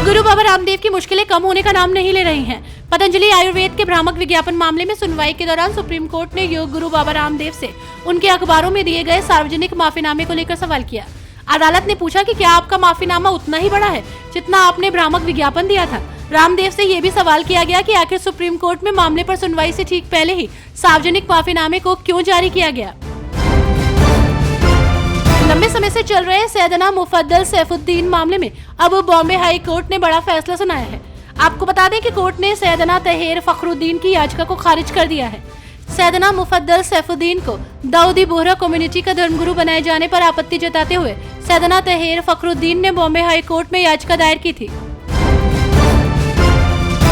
गुरु बाबा रामदेव की मुश्किलें कम होने का नाम नहीं ले रही हैं। पतंजलि आयुर्वेद के भ्रामक विज्ञापन मामले में सुनवाई के दौरान सुप्रीम कोर्ट ने योग गुरु बाबा रामदेव से उनके अखबारों में दिए गए सार्वजनिक माफीनामे को लेकर सवाल किया। अदालत ने पूछा कि क्या आपका माफीनामा उतना ही बड़ा है जितना आपने भ्रामक विज्ञापन दिया था। रामदेव से ये भी सवाल किया गया कि आखिर सुप्रीम कोर्ट में मामले पर सुनवाई से ठीक पहले ही सार्वजनिक माफीनामे को क्यों जारी किया गया। लंबे समय से चल रहे सैयदना मुफद्दल सैफुद्दीन मामले में अब बॉम्बे हाई कोर्ट ने बड़ा फैसला सुनाया है। आपको बता दें कि कोर्ट ने सैयदना तहेर फखरुद्दीन की याचिका को खारिज कर दिया है। सैयदना मुफद्दल सैफुद्दीन को दाऊदी बोहरा कम्युनिटी का धर्मगुरु बनाए जाने पर आपत्ति जताते हुए सैयदना तहेर फखरुद्दीन ने बॉम्बे हाई कोर्ट में याचिका दायर की थी।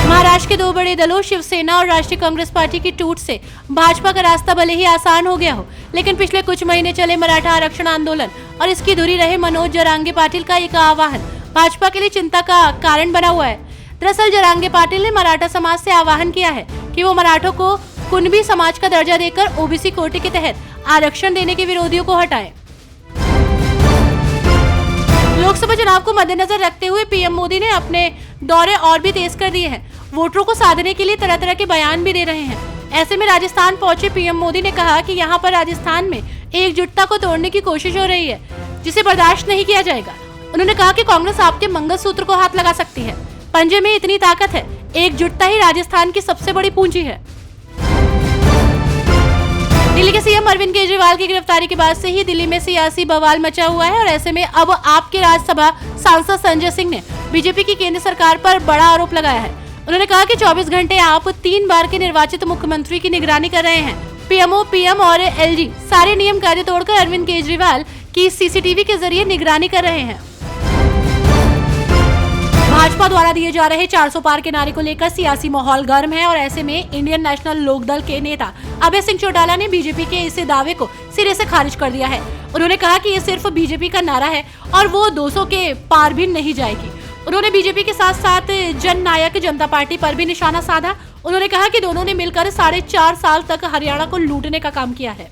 महाराष्ट्र के दो बड़े दलों शिवसेना और राष्ट्रीय कांग्रेस पार्टी की टूट से भाजपा का रास्ता भले ही आसान हो गया हो, लेकिन पिछले कुछ महीने चले मराठा आरक्षण आंदोलन और इसकी धुरी रहे मनोज जरांगे पाटिल का एक आह्वान भाजपा के लिए चिंता का कारण बना हुआ है। दरअसल जरांगे पाटिल ने मराठा समाज से आह्वान किया है कि वो मराठों को कुणबी समाज का दर्जा देकर ओबीसी कोटे के तहत आरक्षण देने के विरोधियों को हटाए। लोकसभा चुनाव को मद्देनजर रखते हुए पीएम मोदी ने अपने दौरे और भी तेज कर दिए हैं। वोटरों को साधने के लिए तरह तरह के बयान भी दे रहे हैं। ऐसे में राजस्थान पहुंचे पीएम मोदी ने कहा कि यहाँ पर राजस्थान में एकजुटता को तोड़ने की कोशिश हो रही है, जिसे बर्दाश्त नहीं किया जाएगा। उन्होंने कहा कि कांग्रेस आपके मंगलसूत्र को हाथ लगा सकती है, पंजे में इतनी ताकत है, एकजुटता ही राजस्थान की सबसे बड़ी पूंजी है। दिल्ली के सीएम अरविंद केजरीवाल की गिरफ्तारी के बाद से ही दिल्ली में सियासी बवाल मचा हुआ है और ऐसे में अब आपके राज्यसभा सांसद संजय सिंह ने बीजेपी की केंद्र सरकार पर बड़ा आरोप लगाया है। उन्होंने कहा कि 24 घंटे आप 3 बार के निर्वाचित मुख्यमंत्री की निगरानी कर रहे हैं। पीएमओ, पीएम और एलजी सारे नियम कार्य तोड़कर अरविंद केजरीवाल की सीसीटीवी के जरिए निगरानी कर रहे हैं। भाजपा द्वारा दिए जा रहे 400 पार के नारे को लेकर सियासी माहौल गर्म है और ऐसे में इंडियन नेशनल लोकदल के नेता अभय सिंह चौटाला ने बीजेपी के इस दावे को सिरे से खारिज कर दिया है। उन्होंने कहा कि ये सिर्फ बीजेपी का नारा है और वो 200 के पार भी नहीं जाएगी। उन्होंने बीजेपी के साथ साथ जन नायक जनता पार्टी पर भी निशाना साधा। उन्होंने कहा कि दोनों ने मिलकर 4.5 साल तक हरियाणा को लूटने का काम किया है।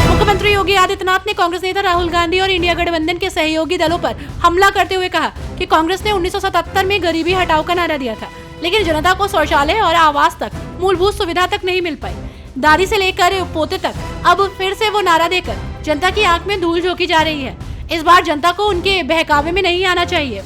मुख्यमंत्री योगी आदित्यनाथ ने कांग्रेस नेता राहुल गांधी और इंडिया गठबंधन के सहयोगी दलों पर हमला करते हुए कहा कि कांग्रेस ने 1977 में गरीबी हटाओ का नारा दिया था, लेकिन जनता को शौचालय और आवास तक मूलभूत सुविधा तक नहीं मिल पाई। दादी से लेकर पोते तक अब फिर से वो नारा देकर जनता की आंख में धूल झोंकी जा रही है। इस बार जनता को उनके बहकावे में नहीं आना चाहिए।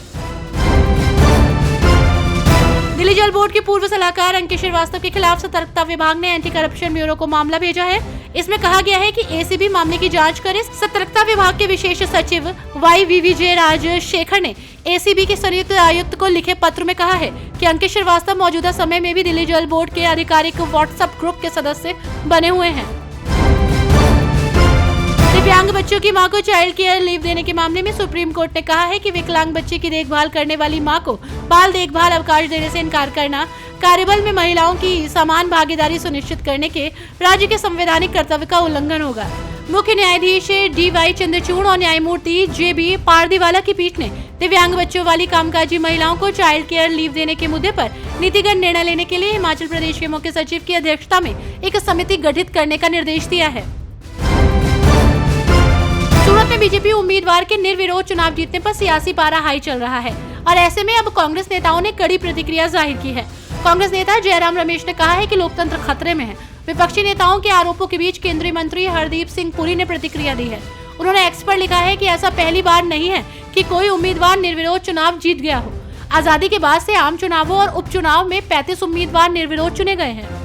दिल्ली जल बोर्ड के पूर्व सलाहकार अंकित श्रीवास्तव के खिलाफ सतर्कता विभाग ने एंटी करप्शन ब्यूरो को मामला भेजा है। इसमें कहा गया है कि एसीबी मामले की जांच करे। सतर्कता विभाग के विशेष सचिव YVVJ राजशेखर ने एसीबी के संयुक्त आयुक्त को लिखे पत्र में कहा है कि अंकित श्रीवास्तव मौजूदा समय में भी दिल्ली जल बोर्ड के आधिकारिक व्हाट्सएप ग्रुप के सदस्य बने हुए हैं। दिव्यांग बच्चों की मां को चाइल्ड केयर लीव देने के मामले में सुप्रीम कोर्ट ने कहा है कि विकलांग बच्चे की देखभाल करने वाली मां को बाल देखभाल अवकाश देने से इनकार करना कार्यबल में महिलाओं की समान भागीदारी सुनिश्चित करने के राज्य के संवैधानिक कर्तव्य का उल्लंघन होगा। मुख्य न्यायाधीश DY चंद्रचूड़ और न्यायमूर्ति JB पारदीवाला की पीठ ने दिव्यांग बच्चों वाली कामकाजी महिलाओं को चाइल्ड केयर लीव देने के मुद्दे पर नीतिगत निर्णय लेने के लिए हिमाचल प्रदेश के मुख्य सचिव की अध्यक्षता में एक समिति गठित करने का निर्देश दिया है। सूरत में बीजेपी उम्मीदवार के निर्विरोध चुनाव जीतने पर सियासी पारा हाई चल रहा है और ऐसे में अब कांग्रेस नेताओं ने कड़ी प्रतिक्रिया जाहिर की है। कांग्रेस नेता जयराम रमेश ने कहा है कि लोकतंत्र खतरे में है। विपक्षी नेताओं के आरोपों के बीच केंद्रीय मंत्री हरदीप सिंह पुरी ने प्रतिक्रिया दी है। उन्होंने एक्स पर लिखा है कि ऐसा पहली बार नहीं है कि कोई उम्मीदवार निर्विरोध चुनाव जीत गया हो। आजादी के बाद से आम चुनावों और उपचुनाव में 35 उम्मीदवार निर्विरोध चुने गए हैं।